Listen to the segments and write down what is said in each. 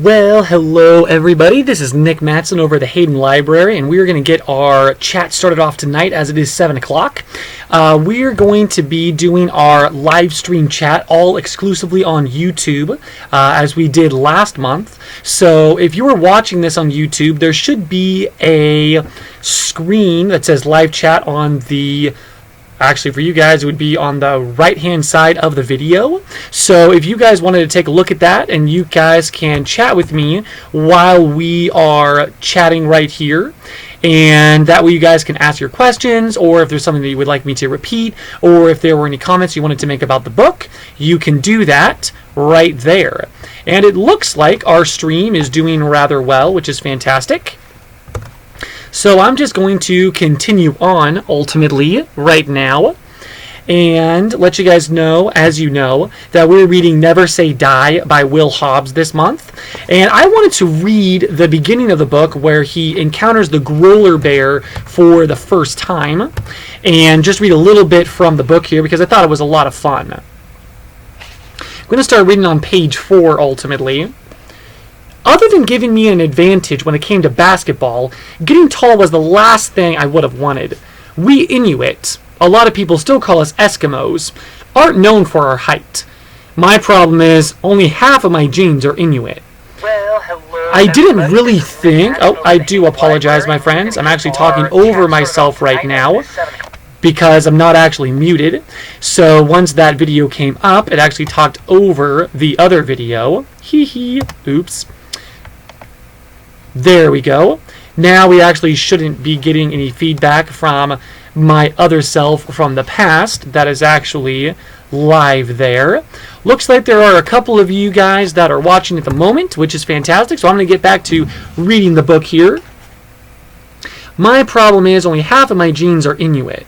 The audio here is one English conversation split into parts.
Well, hello everybody. This is Nick Matson over at the Hayden Library, and we're going to get our chat started off tonight as it is 7 o'clock. We're going to be doing our live stream chat all exclusively on YouTube, as we did last month. So if you were watching this on YouTube, there should be a screen that says live chat on the... Actually, for you guys, it would be on the right-hand side of the video. So if you guys wanted to take a look at that, and you guys can chat with me while we are chatting right here. And that way you guys can ask your questions, or if there's something that you would like me to repeat, or if there were any comments you wanted to make about the book, you can do that right there. And it looks like our stream is doing rather well, which is fantastic. So I'm just going to continue on, ultimately, right now, and let you guys know, as you know, that we're reading Never Say Die by Will Hobbs this month. And I wanted to read the beginning of the book where he encounters the Growler Bear for the first time, and just read a little bit from the book here because I thought it was a lot of fun. I'm going to start reading on page 4, ultimately. Other than giving me an advantage when it came to basketball, getting tall was the last thing I would have wanted. We Inuit, a lot of people still call us Eskimos, aren't known for our height. My problem is, only half of my genes are Inuit. Well, hello, I didn't really think... Oh, I do apologize, my friends. I'm actually talking over myself right now because I'm not actually muted. So once that video came up, it actually talked over the other video. Hee hee. Oops. There we go. Now we actually shouldn't be getting any feedback from my other self from the past. That is actually live there. Looks like there are a couple of you guys that are watching at the moment, which is fantastic. So I'm going to get back to reading the book here. My problem is only half of my genes are Inuit.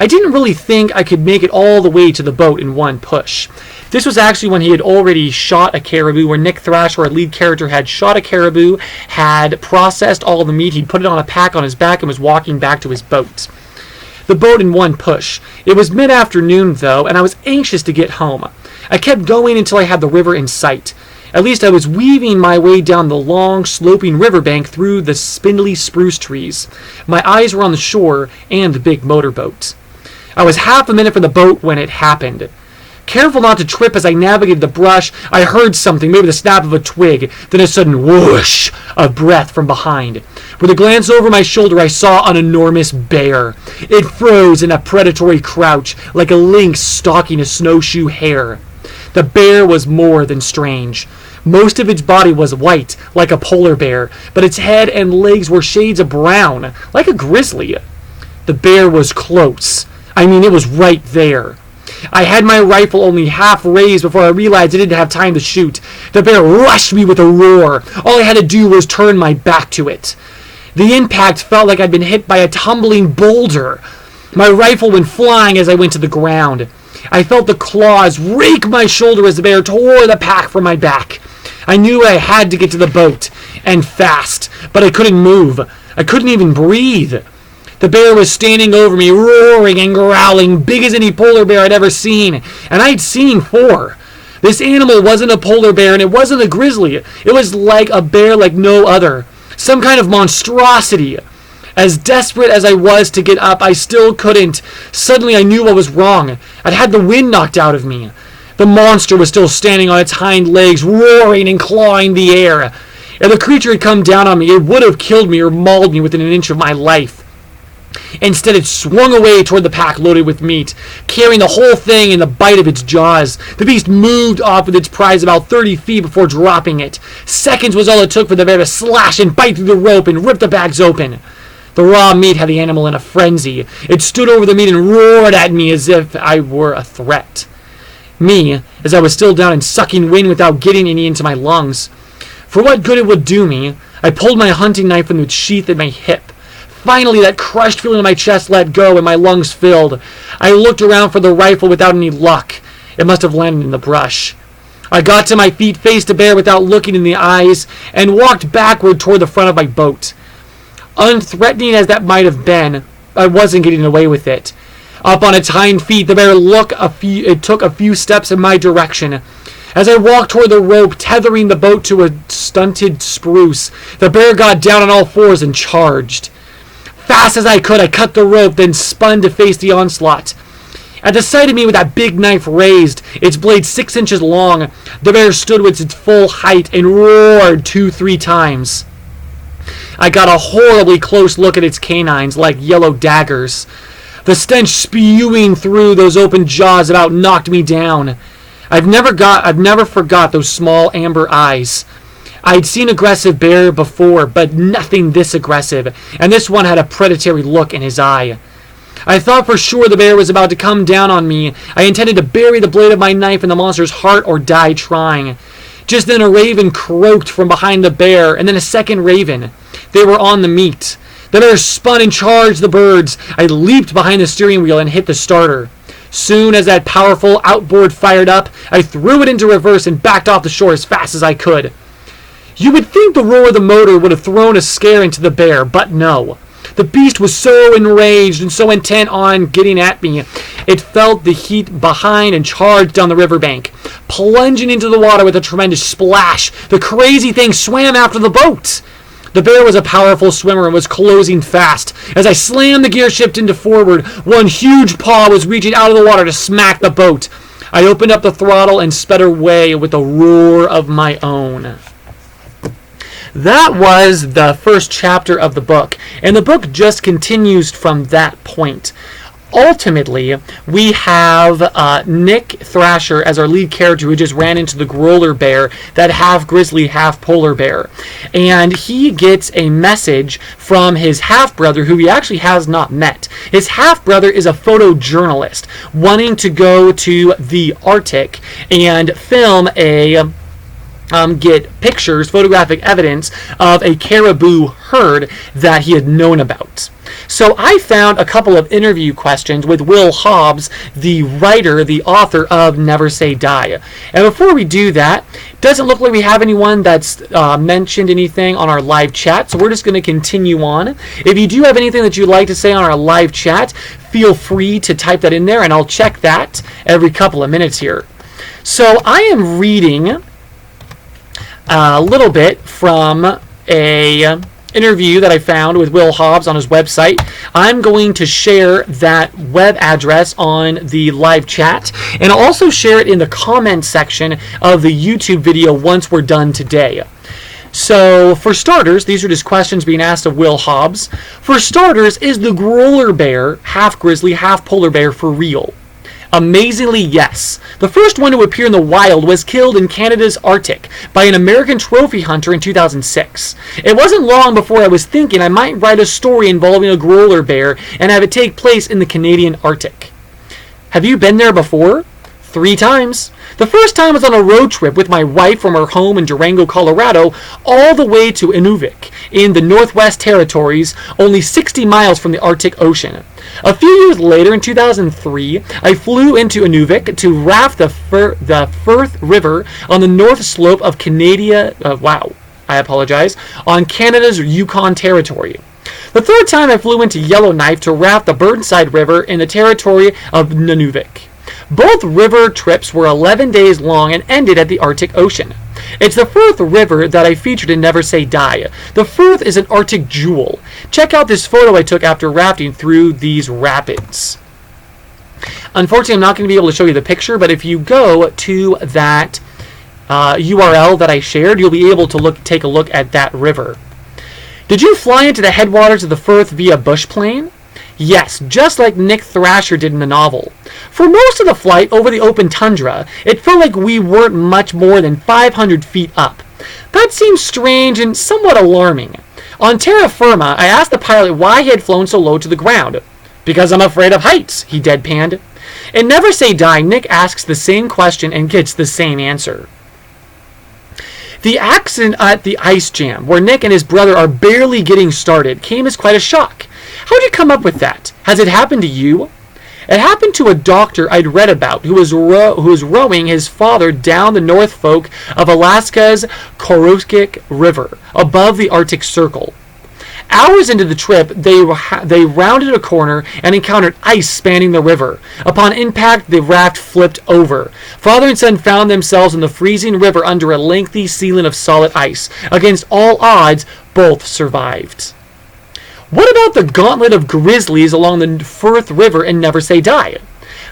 I didn't really think I could make it all the way to the boat in one push. This was actually when he had already shot a caribou, where Nick Thrasher, our lead character, had shot a caribou, had processed all the meat, he'd put it on a pack on his back, and was walking back to his boat. The boat in one push. It was mid-afternoon, though, and I was anxious to get home. I kept going until I had the river in sight. At least I was weaving my way down the long, sloping riverbank through the spindly spruce trees. My eyes were on the shore and the big motorboat. I was half a minute from the boat when it happened. Careful not to trip as I navigated the brush, I heard something, maybe the snap of a twig, then a sudden whoosh of breath from behind. With a glance over my shoulder, I saw an enormous bear. It froze in a predatory crouch, like a lynx stalking a snowshoe hare. The bear was more than strange. Most of its body was white, like a polar bear, but its head and legs were shades of brown, like a grizzly. The bear was close. I mean, it was right there. I had my rifle only half raised before I realized I didn't have time to shoot. The bear rushed me with a roar. All I had to do was turn my back to it. The impact felt like I'd been hit by a tumbling boulder. My rifle went flying as I went to the ground. I felt the claws rake my shoulder as the bear tore the pack from my back. I knew I had to get to the boat, and fast, but I couldn't move. I couldn't even breathe. The bear was standing over me, roaring and growling, big as any polar bear I'd ever seen. And I'd seen 4. This animal wasn't a polar bear, and it wasn't a grizzly. It was like a bear like no other. Some kind of monstrosity. As desperate as I was to get up, I still couldn't. Suddenly I knew what was wrong. I'd had the wind knocked out of me. The monster was still standing on its hind legs, roaring and clawing the air. If the creature had come down on me, it would have killed me or mauled me within an inch of my life. Instead, it swung away toward the pack loaded with meat, carrying the whole thing in the bite of its jaws. The beast moved off with its prize about 30 feet before dropping it. Seconds was all it took for the bear to slash and bite through the rope and rip the bags open. The raw meat had the animal in a frenzy. It stood over the meat and roared at me as if I were a threat. Me, as I was still down and sucking wind without getting any into my lungs. For what good it would do me, I pulled my hunting knife from its sheath at my hip. Finally, that crushed feeling in my chest let go and my lungs filled. I looked around for the rifle without any luck. It must have landed in the brush. I got to my feet, faced the bear without looking in the eyes, and walked backward toward the front of my boat. Unthreatening as that might have been, I wasn't getting away with it. Up on its hind feet, the bear took a few steps in my direction. As I walked toward the rope, tethering the boat to a stunted spruce, the bear got down on all fours and charged. Fast as I could, I cut the rope, then spun to face the onslaught. At the sight of me with that big knife raised, its blade 6 inches long, the bear stood with its full height and roared 2-3 times. I got a horribly close look at its canines like yellow daggers. The stench spewing through those open jaws about knocked me down. I've never forgot those small amber eyes. I'd seen aggressive bear before, but nothing this aggressive, and this one had a predatory look in his eye. I thought for sure the bear was about to come down on me. I intended to bury the blade of my knife in the monster's heart or die trying. Just then a raven croaked from behind the bear, and then a second raven. They were on the meat. The bear spun and charged the birds. I leaped behind the steering wheel and hit the starter. Soon as that powerful outboard fired up, I threw it into reverse and backed off the shore as fast as I could. You would think the roar of the motor would have thrown a scare into the bear, but no. The beast was so enraged and so intent on getting at me, it felt the heat behind and charged down the riverbank. Plunging into the water with a tremendous splash, the crazy thing swam after the boat. The bear was a powerful swimmer and was closing fast. As I slammed the gear shift into forward, one huge paw was reaching out of the water to smack the boat. I opened up the throttle and sped away with a roar of my own. That was the first chapter of the book, and the book just continues from that point. Ultimately, we have Nick Thrasher as our lead character who just ran into the growler bear, that half grizzly, half polar bear. And he gets a message from his half-brother who he actually has not met. His half-brother is a photojournalist wanting to go to the Arctic and film get pictures, photographic evidence of a caribou herd that he had known about. So I found a couple of interview questions with Will Hobbs, the writer, the author of Never Say Die. And before we do that, it doesn't look like we have anyone that's mentioned anything on our live chat, so we're just going to continue on. If you do have anything that you'd like to say on our live chat, feel free to type that in there, and I'll check that every couple of minutes here. So I am reading a little bit from a interview that I found with Will Hobbs on his website. I'm going to share that web address on the live chat, and I'll also share it in the comment section of the YouTube video once we're done today. So, for starters, these are just questions being asked of Will Hobbs. For starters, is the growler bear half grizzly, half polar bear for real? Amazingly, yes. The first one to appear in the wild was killed in Canada's Arctic by an American trophy hunter in 2006. It wasn't long before I was thinking I might write a story involving a growler bear and have it take place in the Canadian Arctic. Have you been there before? 3 times. The first time was on a road trip with my wife from her home in Durango, Colorado, all the way to Inuvik in the Northwest Territories, only 60 miles from the Arctic Ocean. A few years later, in 2003, I flew into Inuvik to raft the Firth River on the north slope of on Canada's Yukon Territory. The third time I flew into Yellowknife to raft the Burnside River in the territory of Nunavik. Both river trips were 11 days long and ended at the Arctic Ocean. It's the Firth River that I featured in Never Say Die. The Firth is an Arctic jewel. Check out this photo I took after rafting through these rapids. Unfortunately, I'm not going to be able to show you the picture, but if you go to that URL that I shared, you'll be able to take a look at that river. Did you fly into the headwaters of the Firth via bush plane? Yes, just like Nick Thrasher did in the novel. For most of the flight over the open tundra, it felt like we weren't much more than 500 feet up. That seemed strange and somewhat alarming. On terra firma, I asked the pilot why he had flown so low to the ground. Because I'm afraid of heights, he deadpanned. In Never Say Die, Nick asks the same question and gets the same answer. The accident at the ice jam, where Nick and his brother are barely getting started, came as quite a shock. How'd you come up with that? Has it happened to you? It happened to a doctor I'd read about who was rowing his father down the North Fork of Alaska's Koroskik River above the Arctic Circle. Hours into the trip, they rounded a corner and encountered ice spanning the river. Upon impact, the raft flipped over. Father and son found themselves in the freezing river under a lengthy ceiling of solid ice. Against all odds, both survived. What about the gauntlet of grizzlies along the Firth River in Never Say Die?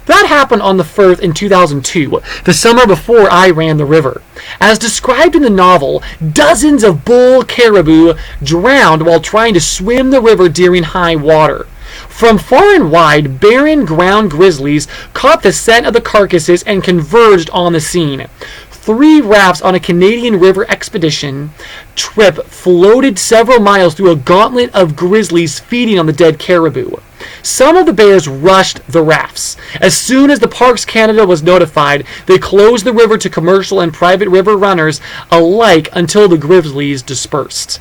That happened on the Firth in 2002, the summer before I ran the river. As described in the novel, dozens of bull caribou drowned while trying to swim the river during high water. From far and wide, barren ground grizzlies caught the scent of the carcasses and converged on the scene. 3 rafts on a Canadian river expedition trip floated several miles through a gauntlet of grizzlies feeding on the dead caribou. Some of the bears rushed the rafts. As soon as the Parks Canada was notified, they closed the river to commercial and private river runners alike until the grizzlies dispersed.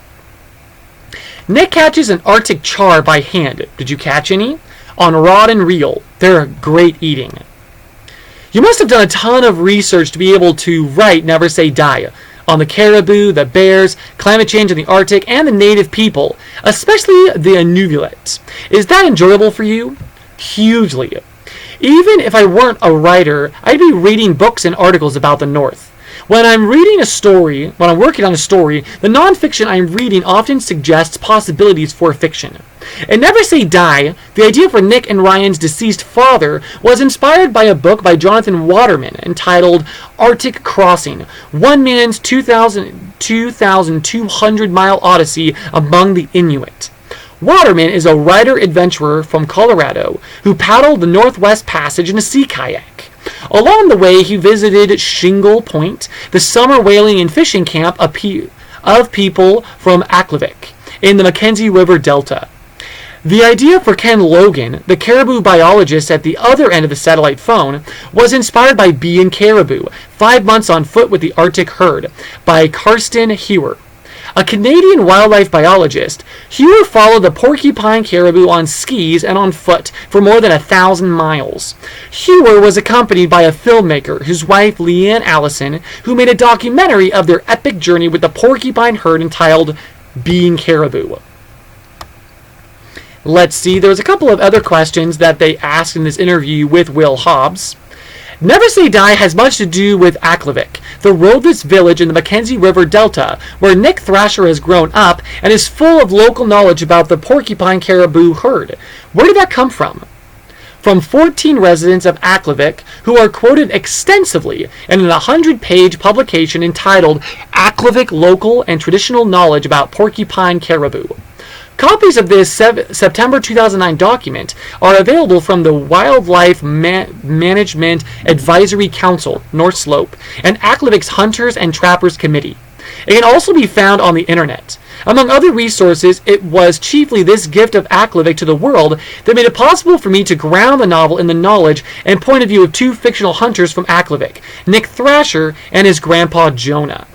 Nick catches an Arctic char by hand. Did you catch any? On rod and reel. They're great eating. You must have done a ton of research to be able to write Never Say Die on the caribou, the bears, climate change in the Arctic, and the native people, especially the Inuvialuit. Is that enjoyable for you? Hugely. Even if I weren't a writer, I'd be reading books and articles about the North. When I'm working on a story, the nonfiction I'm reading often suggests possibilities for fiction. In Never Say Die, the idea for Nick and Ryan's deceased father was inspired by a book by Jonathan Waterman entitled Arctic Crossing, One Man's 2,200-mile odyssey among the Inuit. Waterman is a writer-adventurer from Colorado who paddled the Northwest Passage in a sea kayak. Along the way, he visited Shingle Point, the summer whaling and fishing camp of people from Aklavik in the Mackenzie River Delta. The idea for Ken Logan, the caribou biologist at the other end of the satellite phone, was inspired by Bee and Caribou, 5 months on foot with the Arctic herd, by Karsten Hewer. A Canadian wildlife biologist, Hewer followed the porcupine caribou on skis and on foot for more than 1,000 miles. Hewer was accompanied by a filmmaker, his wife Leanne Allison, who made a documentary of their epic journey with the porcupine herd entitled Being Caribou. Let's see, there's a couple of other questions that they asked in this interview with Will Hobbs. Never Say Die has much to do with Aklavik, the roadless village in the Mackenzie River Delta, where Nick Thrasher has grown up and is full of local knowledge about the porcupine caribou herd. Where did that come from? From 14 residents of Aklavik, who are quoted extensively in an 100-page publication entitled Aklavik Local and Traditional Knowledge About Porcupine Caribou. Copies of this September 2009 document are available from the Wildlife Management Advisory Council, North Slope, and Aklavik's Hunters and Trappers Committee. It can also be found on the internet. Among other resources, it was chiefly this gift of Aklavik to the world that made it possible for me to ground the novel in the knowledge and point of view of 2 fictional hunters from Aklavik, Nick Thrasher and his grandpa Jonah.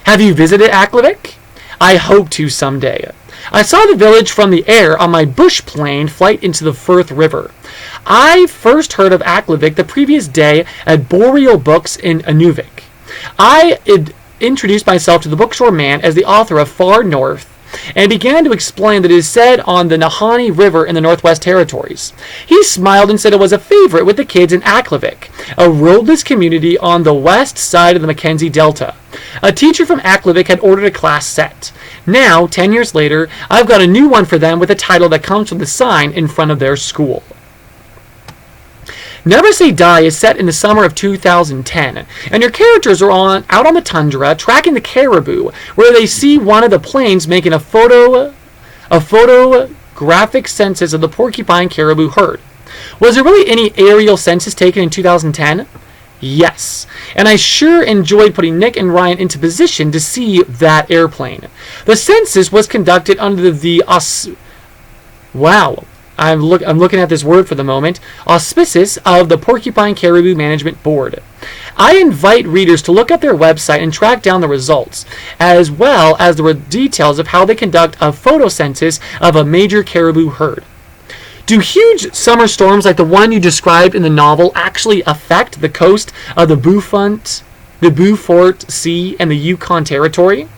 Have you visited Aklavik? I hope to someday. I saw the village from the air on my bush plane flight into the Firth River. I first heard of Aklavik the previous day at Boreal Books in Inuvik. I introduced myself to the bookstore man as the author of Far North and began to explain that it is said on the Nahanni River in the Northwest Territories. He smiled and said it was a favorite with the kids in Aklavik, a roadless community on the west side of the Mackenzie Delta. A teacher from Aklavik had ordered a class set. Now, 10 years later, I've got a new one for them with a title that comes from the sign in front of their school. Never Say Die is set in the summer of 2010, and your characters are out on the tundra tracking the caribou, where they see one of the planes making a photographic census of the porcupine caribou herd. Was there really any aerial census taken in 2010? Yes, and I sure enjoyed putting Nick and Ryan into position to see that airplane. The census was conducted under the I'm looking at this word for the moment, auspices of the Porcupine Caribou Management Board. I invite readers to look at their website and track down the results, as well as the details of how they conduct a photo census of a major caribou herd. Do huge summer storms like the one you described in the novel actually affect the coast of the Beaufort Sea and the Yukon Territory?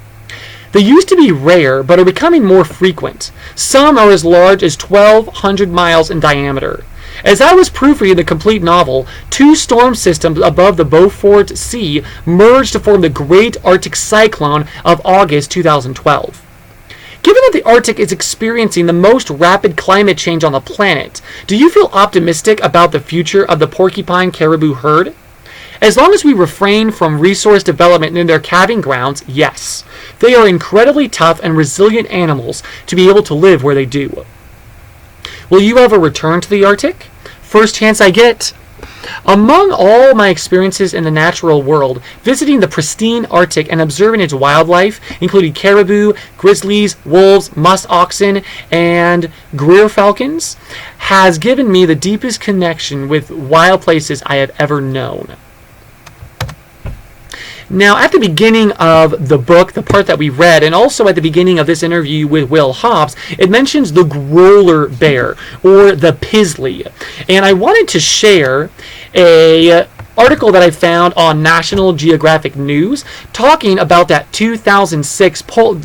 They used to be rare, but are becoming more frequent. Some are as large as 1,200 miles in diameter. As I was proofreading the complete novel, two storm systems above the Beaufort Sea merged to form the Great Arctic Cyclone of August 2012. Given that the Arctic is experiencing the most rapid climate change on the planet, do you feel optimistic about the future of the porcupine caribou herd? As long as we refrain from resource development in their calving grounds, yes. They are incredibly tough and resilient animals to be able to live where they do. Will you ever return to the Arctic? First chance I get. Among all my experiences in the natural world, visiting the pristine Arctic and observing its wildlife, including caribou, grizzlies, wolves, musk oxen, and Greer falcons, has given me the deepest connection with wild places I have ever known. Now, at the beginning of the book, the part that we read, and also at the beginning of this interview with Will Hobbs, it mentions the growler bear, or the pizzly. And I wanted to share a article that I found on National Geographic News talking about that 2006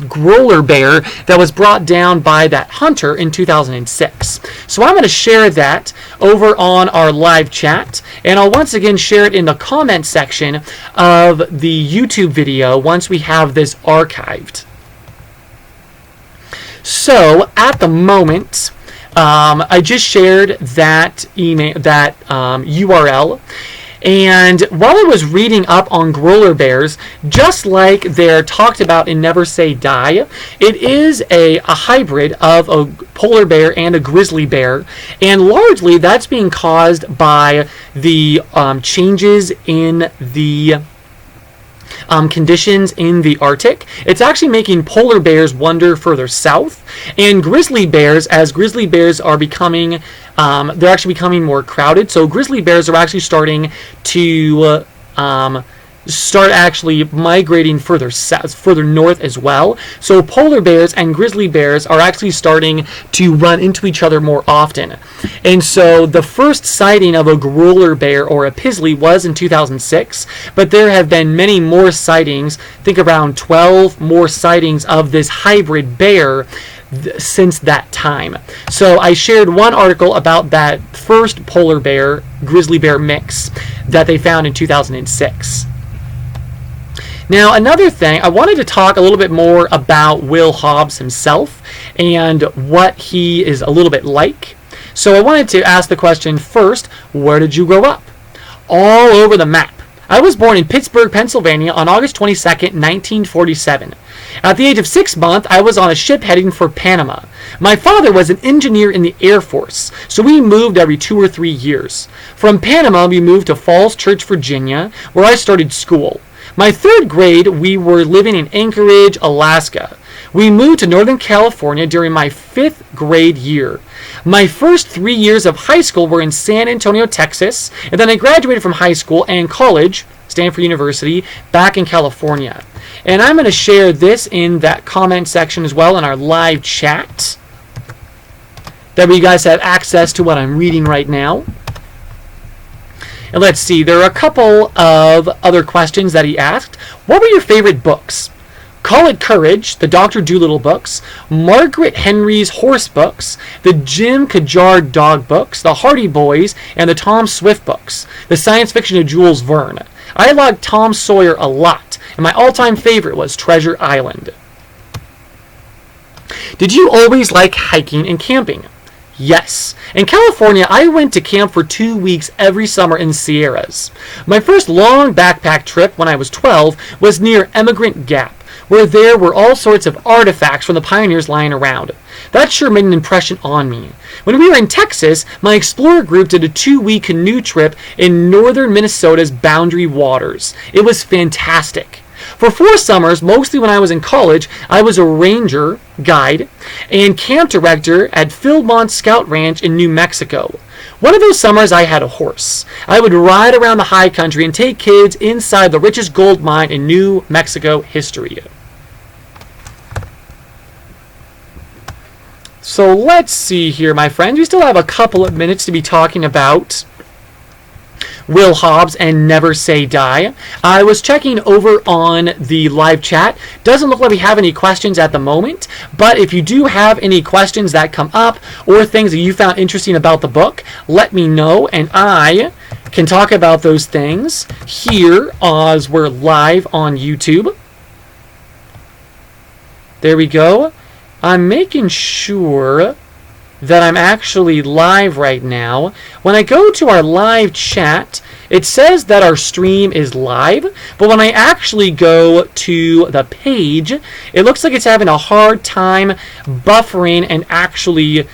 growler bear that was brought down by that hunter in 2006. So I'm going to share that over on our live chat, and I'll once again share it in the comment section of the YouTube video once we have this archived. So at the moment, I just shared that email, that URL. And while I was reading up on growler bears, just like they're talked about in Never Say Die, it is a hybrid of a polar bear and a grizzly bear, and largely that's being caused by the changes in the conditions in the Arctic. It's actually making polar bears wander further south, and grizzly bears, as grizzly bears are becoming, they're actually becoming more crowded. So grizzly bears are actually starting to start actually migrating further south, further north as well. So polar bears and grizzly bears are actually starting to run into each other more often. And so the first sighting of a growler bear or a pizzly was in 2006, but there have been many more sightings, I think around 12 more sightings of this hybrid bear since that time. So I shared one article about that first polar bear grizzly bear mix that they found in 2006. Now, another thing, I wanted to talk a little bit more about Will Hobbs himself and what he is a little bit like. So I wanted to ask the question first, where did you grow up? All over the map. I was born in Pittsburgh, Pennsylvania on August 22nd, 1947. At the age of 6 months, I was on a ship heading for Panama. My father was an engineer in the Air Force, so we moved every 2 or 3 years. From Panama, we moved to Falls Church, Virginia, where I started school. My 3rd grade, we were living in Anchorage, Alaska. We moved to Northern California during my 5th grade year. My first 3 years of high school were in San Antonio, Texas, and then I graduated from high school and college, Stanford University, back in California. And I'm going to share this in that comment section as well in our live chat. That way you guys have access to what I'm reading right now. And let's see, there are a couple of other questions that he asked. What were your favorite books? Call It Courage, the Dr. Dolittle books, Margaret Henry's horse books, the Jim Kajar dog books, the Hardy Boys, and the Tom Swift books, the science fiction of Jules Verne. I liked Tom Sawyer a lot, and my all-time favorite was Treasure Island. Did you always like hiking and camping? Yes. In California, I went to camp for 2 weeks every summer in Sierras. My first long backpack trip when I was 12 was near Emigrant Gap, where there were all sorts of artifacts from the pioneers lying around. That sure made an impression on me. When we were in Texas, my explorer group did a 2-week canoe trip in northern Minnesota's Boundary Waters. It was fantastic. For 4 summers, mostly when I was in college, I was a ranger, guide, and camp director at Philmont Scout Ranch in New Mexico. One of those summers I had a horse. I would ride around the high country and take kids inside the richest gold mine in New Mexico history. So let's see here, my friends. We still have a couple of minutes to be talking about Will Hobbs and Never Say Die. I was checking over on the live chat. Doesn't look like we have any questions at the moment, but if you do have any questions that come up or things that you found interesting about the book, let me know, and I can talk about those things here as we're live on YouTube. There we go. I'm making sure that I'm actually live right now. When I go to our live chat, it says that our stream is live, but when I actually go to the page, it looks like it's having a hard time buffering and actually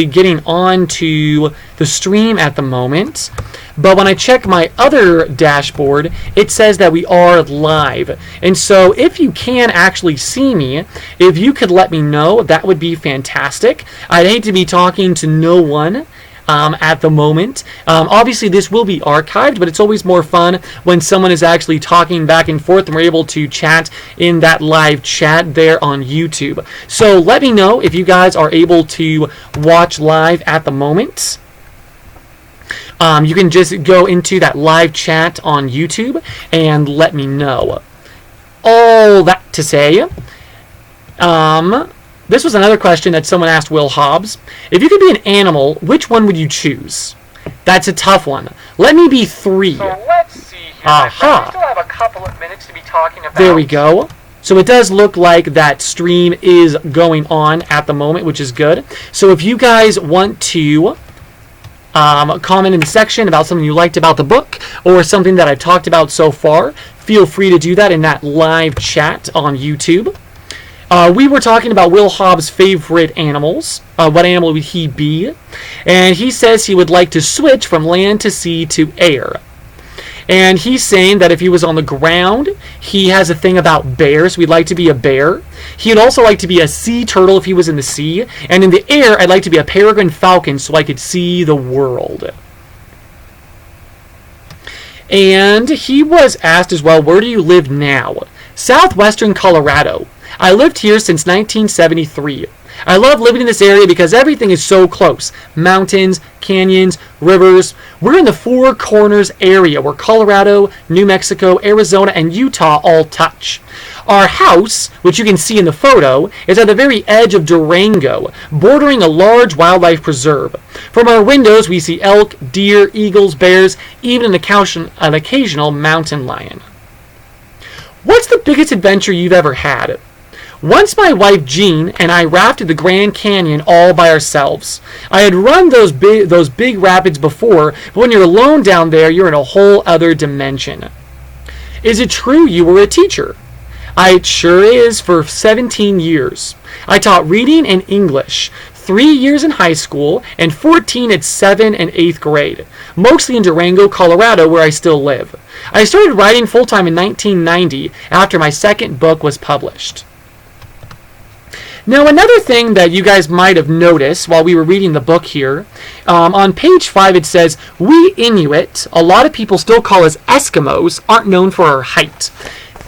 getting onto the stream at the moment. But when I check my other dashboard, it says that we are live. And so if you can actually see me, if you could let me know, that would be fantastic. I'd hate to be talking to no one at the moment. Obviously this will be archived, but it's always more fun when someone is actually talking back and forth and we're able to chat in that live chat there on YouTube. So let me know if you guys are able to watch live at the moment. You can just go into that live chat on YouTube and let me know. All that to say, this was another question that someone asked Will Hobbs. If you could be an animal, which one would you choose? That's a tough one. Let me be 3. So let's see here. Aha. We still have a couple of minutes to be talking about. There we go. So it does look like that stream is going on at the moment, which is good. So if you guys want to comment in the section about something you liked about the book or something that I've talked about so far, feel free to do that in that live chat on YouTube. We were talking about Will Hobbs' favorite animals. What animal would he be? And he says he would like to switch from land to sea to air. And he's saying that if he was on the ground, he has a thing about bears. We'd like to be a bear. He'd also like to be a sea turtle if he was in the sea. And in the air, I'd like to be a peregrine falcon so I could see the world. And he was asked as well, where do you live now? Southwestern Colorado. I lived here since 1973. I love living in this area because everything is so close. Mountains, canyons, rivers. We're in the Four Corners area where Colorado, New Mexico, Arizona, and Utah all touch. Our house, which you can see in the photo, is at the very edge of Durango, bordering a large wildlife preserve. From our windows, we see elk, deer, eagles, bears, even an occasional mountain lion. What's the biggest adventure you've ever had? Once my wife Jean and I rafted the Grand Canyon all by ourselves. I had run those big rapids before, but when you're alone down there, you're in a whole other dimension. Is it true you were a teacher? It sure is, for 17 years. I taught reading and English, 3 years in high school, and 14 at 7th and 8th grade, mostly in Durango, Colorado, where I still live. I started writing full-time in 1990 after my second book was published. Now, another thing that you guys might have noticed while we were reading the book here, on page 5 it says, we Inuit, a lot of people still call us Eskimos, aren't known for our height.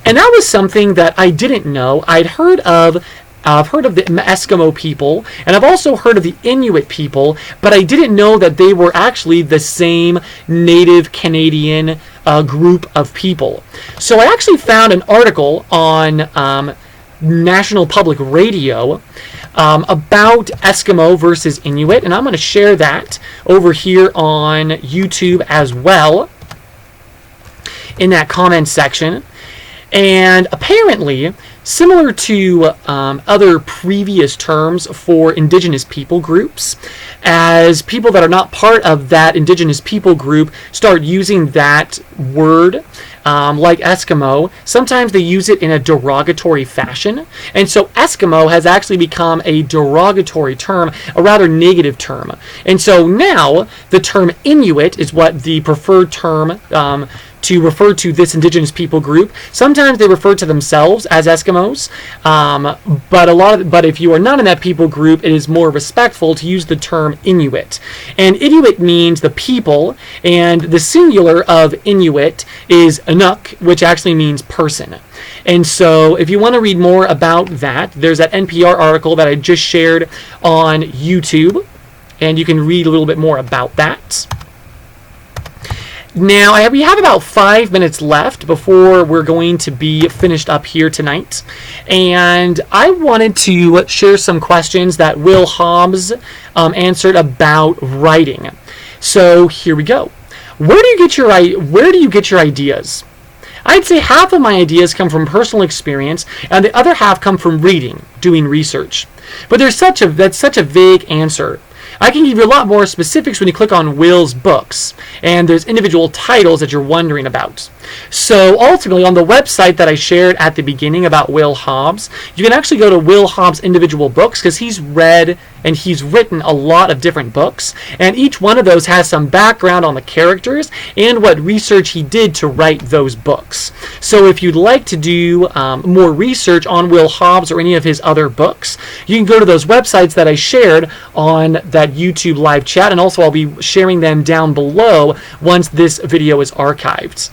And that was something that I didn't know. I've heard of the Eskimo people, and I've also heard of the Inuit people, but I didn't know that they were actually the same native Canadian group of people. So I actually found an article on National Public Radio about Eskimo versus Inuit, and I'm going to share that over here on YouTube as well in that comment section. And apparently, similar to other previous terms for indigenous people groups, as people that are not part of that indigenous people group start using that word, like Eskimo, sometimes they use it in a derogatory fashion. And so Eskimo has actually become a derogatory term, a rather negative term. And so now the term Inuit is what the preferred term to refer to this indigenous people group. Sometimes they refer to themselves as Eskimos, but if you are not in that people group, it is more respectful to use the term Inuit. And Inuit means the people, and the singular of Inuit is Inuk, which actually means person. And so if you want to read more about that, there's that NPR article that I just shared on YouTube, and you can read a little bit more about that. Now, we have about 5 minutes left before we're going to be finished up here tonight. And I wanted to share some questions that Will Hobbs answered about writing. So here we go. Where do you get your ideas? I'd say half of my ideas come from personal experience, and the other half come from reading, doing research. But that's such a vague answer. I can give you a lot more specifics when you click on Will's books, and there's individual titles that you're wondering about. So ultimately, on the website that I shared at the beginning about Will Hobbs, you can actually go to Will Hobbs' individual books, because he's read and he's written a lot of different books, and each one of those has some background on the characters and what research he did to write those books. So if you'd like to do more research on Will Hobbs or any of his other books, you can go to those websites that I shared on that YouTube live chat, and also I'll be sharing them down below once this video is archived.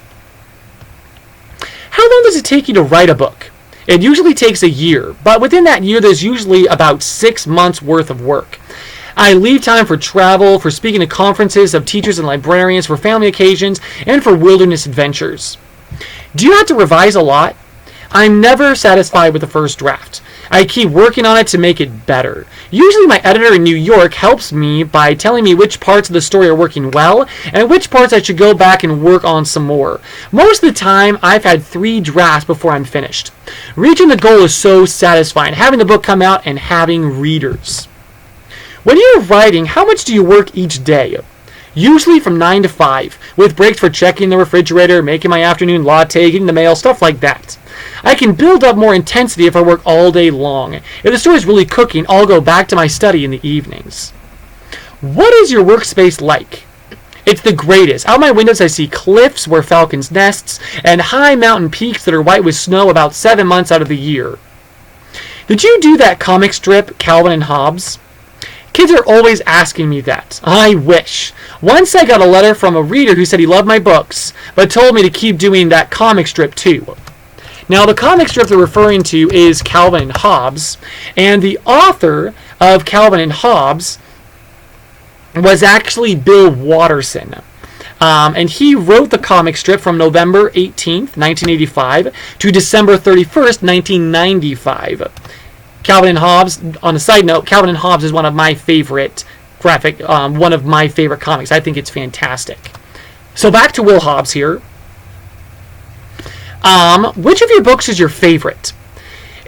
How long does it take you to write a book? It usually takes a year, but within that year there's usually about 6 months worth of work. I leave time for travel, for speaking at conferences of teachers and librarians, for family occasions, and for wilderness adventures. Do you have to revise a lot? I'm never satisfied with the first draft. I keep working on it to make it better. Usually my editor in New York helps me by telling me which parts of the story are working well and which parts I should go back and work on some more. Most of the time, I've had 3 drafts before I'm finished. Reaching the goal is so satisfying, having the book come out and having readers. When you're writing, how much do you work each day? Usually from 9 to 5, with breaks for checking the refrigerator, making my afternoon latte, getting the mail, stuff like that. I can build up more intensity if I work all day long. If the story is really cooking, I'll go back to my study in the evenings. What is your workspace like? It's the greatest. Out my windows I see cliffs where falcons nests and high mountain peaks that are white with snow about 7 months out of the year. Did you do that comic strip, Calvin and Hobbes? Kids are always asking me that. I wish. Once I got a letter from a reader who said he loved my books, but told me to keep doing that comic strip too. Now, the comic strip they're referring to is Calvin and Hobbes, and the author of Calvin and Hobbes was actually Bill Watterson. And he wrote the comic strip from November 18th, 1985 to December 31st, 1995. Calvin and Hobbes, on a side note, Calvin and Hobbes is one of my favorite comics. I think it's fantastic. So back to Will Hobbs here. Which of your books is your favorite?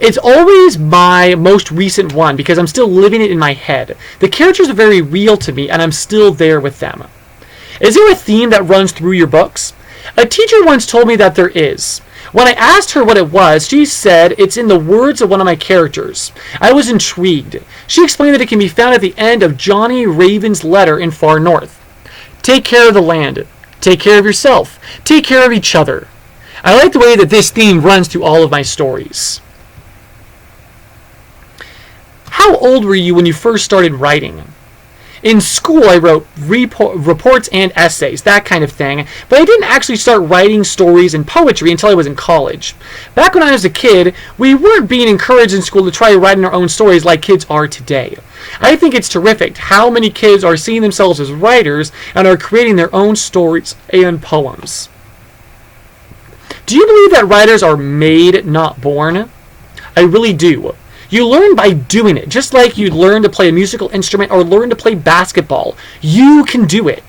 It's always my most recent one because I'm still living it in my head. The characters are very real to me and I'm still there with them. Is there a theme that runs through your books? A teacher once told me that there is. When I asked her what it was, she said it's in the words of one of my characters. I was intrigued. She explained that it can be found at the end of Johnny Raven's letter in Far North. Take care of the land. Take care of yourself. Take care of each other. I like the way that this theme runs through all of my stories. How old were you when you first started writing? In school, I wrote reports and essays, that kind of thing, but I didn't actually start writing stories and poetry until I was in college. Back when I was a kid, we weren't being encouraged in school to try writing our own stories like kids are today. I think it's terrific how many kids are seeing themselves as writers and are creating their own stories and poems. Do you believe that writers are made, not born? I really do. You learn by doing it, just like you learn to play a musical instrument or learn to play basketball. You can do it.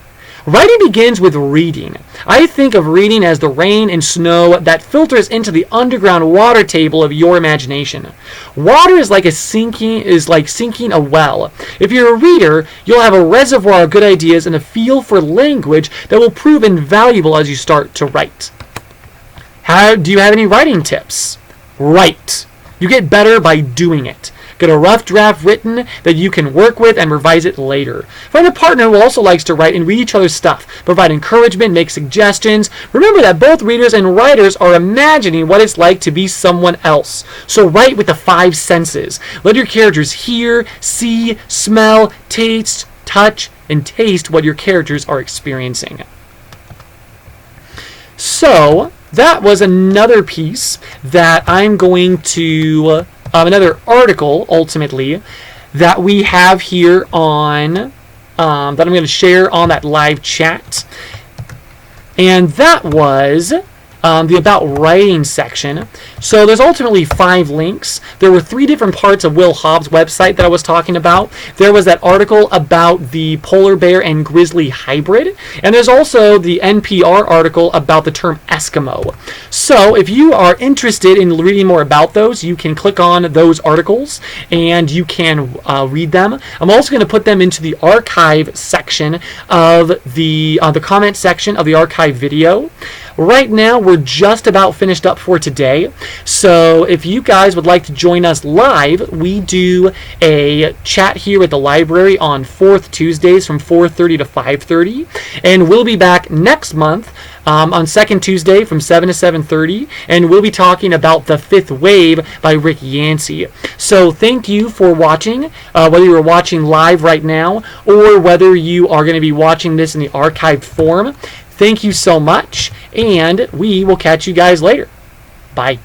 Writing begins with reading. I think of reading as the rain and snow that filters into the underground water table of your imagination. Water is like sinking a well. If you're a reader, you'll have a reservoir of good ideas and a feel for language that will prove invaluable as you start to write. Do you have any writing tips? Write. You get better by doing it. Get a rough draft written that you can work with and revise it later. Find a partner who also likes to write and read each other's stuff. Provide encouragement, make suggestions. Remember that both readers and writers are imagining what it's like to be someone else. So write with the 5 senses. Let your characters hear, see, smell, taste, touch, and taste what your characters are experiencing. So that was another piece that I'm going to, another article, ultimately, that we have here on, that I'm going to share on that live chat. and that was the About Writing section. So there's ultimately 5 links. There were 3 different parts of Will Hobbs' website that I was talking about. There was that article about the polar bear and grizzly hybrid, and there's also the NPR article about the term Eskimo. So if you are interested in reading more about those, you can click on those articles and you can read them. I'm also going to put them into the archive section of the comment section of the archive video. Right now, we're just about finished up for today. So if you guys would like to join us live, we do a chat here at the library on 4th Tuesdays from 4:30 to 5:30. And we'll be back next month on 2nd Tuesday from 7 to 7:30. And we'll be talking about The Fifth Wave by Rick Yancey. So thank you for watching, whether you're watching live right now or whether you are going to be watching this in the archived form. Thank you so much, and we will catch you guys later. Bye.